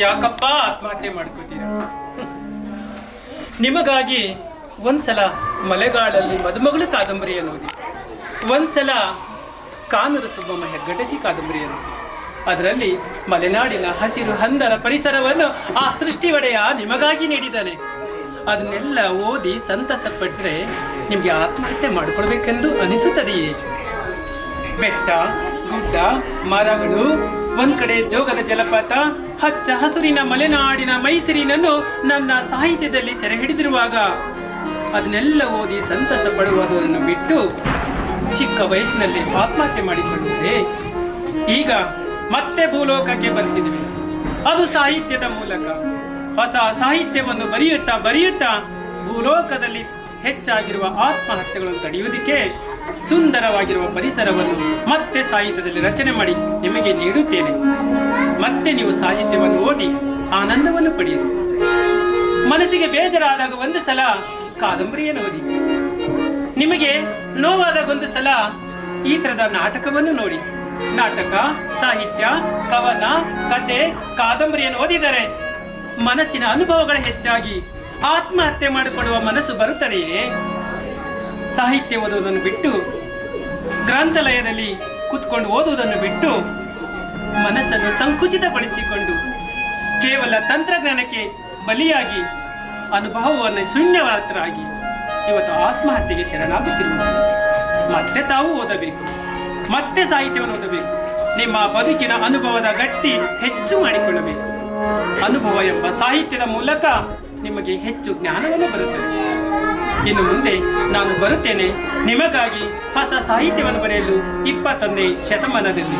ಯಾಕಪ್ಪ ಆತ್ಮಹತ್ಯೆ ಮಾಡ್ಕೋತೀರ? ನಿಮಗಾಗಿ ಒಂದ್ಸಲ ಮಳೆಗಾಳಲ್ಲಿ ಮದುಮಗಳು ಕಾದಂಬರಿಯನ್ನು ಓದಿ, ಒಂದ್ಸಲ ಕಾನೂರು ಸುಬ್ಬಮ್ಮ ಹೆಗ್ಗಡತಿ ಕಾದಂಬರಿಯನ್ನು ಓದಿ. ಅದರಲ್ಲಿ ಮಲೆನಾಡಿನ ಹಸಿರು ಹಂದರ ಪರಿಸರವನ್ನು ಆ ಸೃಷ್ಟಿ ಒಡೆಯ ನಿಮಗಾಗಿ ನೀಡಿದ್ದಾನೆ. ಅದನ್ನೆಲ್ಲ ಓದಿ ಸಂತಸ ಪಟ್ಟರೆ ನಿಮಗೆ ಆತ್ಮಹತ್ಯೆ ಮಾಡಿಕೊಳ್ಬೇಕೆಂದು ಅನಿಸುತ್ತದೆಯೇ? ಬೆಟ್ಟ ಗುಡ್ಡ ಮರಗಳು, ಒಂದ್ ಕಡೆ ಜೋಗದ ಜಲಪಾತ, ಹಚ್ಚ ಹಸುರಿನ ಮಲೆನಾಡಿನ ಮೈಸಿರಿನನ್ನು ನನ್ನ ಸಾಹಿತ್ಯದಲ್ಲಿ ಸೆರೆ ಹಿಡಿದಿರುವಾಗ ಅದನ್ನೆಲ್ಲ ಓದಿ ಸಂತಸ ಪಡುವುದನ್ನು ಬಿಟ್ಟು ಚಿಕ್ಕ ವಯಸ್ಸಿನಲ್ಲಿ ಆತ್ಮಹತ್ಯೆ ಮಾಡಿಕೊಳ್ಳುವುದೇ? ಈಗ ಮತ್ತೆ ಭೂಲೋಕಕ್ಕೆ ಬರ್ತಿದ್ವಿ, ಅದು ಸಾಹಿತ್ಯದ ಮೂಲಕ. ಹೊಸ ಸಾಹಿತ್ಯವನ್ನು ಬರೆಯುತ್ತಾ ಭೂಲೋಕದಲ್ಲಿ ಹೆಚ್ಚಾಗಿರುವ ಆತ್ಮಹತ್ಯೆಗಳನ್ನು ತಡೆಯುವುದಕ್ಕೆ ಸುಂದರವಾಗಿರುವ ಪರಿಸರವನ್ನು ಮತ್ತೆ ಸಾಹಿತ್ಯದಲ್ಲಿ ರಚನೆ ಮಾಡಿ ನಿಮಗೆ ನೀಡುತ್ತೇನೆ. ಮತ್ತೆ ನೀವು ಸಾಹಿತ್ಯವನ್ನು ಓದಿ ಆನಂದವನ್ನು ಪಡೆಯಿರಿ. ಮನಸ್ಸಿಗೆ ಬೇಜಾರಾದಾಗ ಒಂದು ಸಲ ಕಾದಂಬರಿಯನ್ನು ಓದಿ, ನಿಮಗೆ ನೋವಾದಾಗ ಒಂದು ಸಲ ಈ ತರದ ನಾಟಕವನ್ನು ನೋಡಿ. ನಾಟಕ, ಸಾಹಿತ್ಯ, ಕವನ, ಕತೆ, ಕಾದಂಬರಿಯನ್ನು ಓದಿದರೆ ಮನಸ್ಸಿನ ಅನುಭವಗಳು ಹೆಚ್ಚಾಗಿ ಆತ್ಮಹತ್ಯೆ ಮಾಡಿಕೊಳ್ಳುವ ಮನಸ್ಸು ಬರುತ್ತದೆಯೇ? ಸಾಹಿತ್ಯ ಓದುವುದನ್ನು ಬಿಟ್ಟು, ಗ್ರಂಥಾಲಯದಲ್ಲಿ ಕೂತ್ಕೊಂಡು ಓದುವುದನ್ನು ಬಿಟ್ಟು ಮನಸ್ಸನ್ನು ಸಂಕುಚಿತಪಡಿಸಿಕೊಂಡು ಕೇವಲ ತಂತ್ರಜ್ಞಾನಕ್ಕೆ ಬಲಿಯಾಗಿ ಅನುಭವವನ್ನು ಶೂನ್ಯವಾತರಾಗಿ ಇವತ್ತು ಆತ್ಮಹತ್ಯೆಗೆ ಶರಣಾಗುತ್ತಿರುವುದು. ಮತ್ತೆ ತಾವು ಓದಬೇಕು, ಮತ್ತೆ ಸಾಹಿತ್ಯವನ್ನು ಓದಬೇಕು. ನಿಮ್ಮ ಬದುಕಿನ ಅನುಭವದ ಗಟ್ಟಿ ಹೆಚ್ಚು ಮಾಡಿಕೊಳ್ಳಬೇಕು. ಅನುಭವ ಎಂಬ ಸಾಹಿತ್ಯದ ಮೂಲಕ ನಿಮಗೆ ಹೆಚ್ಚು ಜ್ಞಾನವನ್ನು ಬರುತ್ತದೆ. ಇನ್ನು ಮುಂದೆ ನಾನು ಬರುತ್ತೇನೆ ನಿಮಗಾಗಿ ಹೊಸ ಸಾಹಿತ್ಯವನ್ನು ಬರೆಯಲು 21ನೇ ಶತಮಾನದಲ್ಲಿ.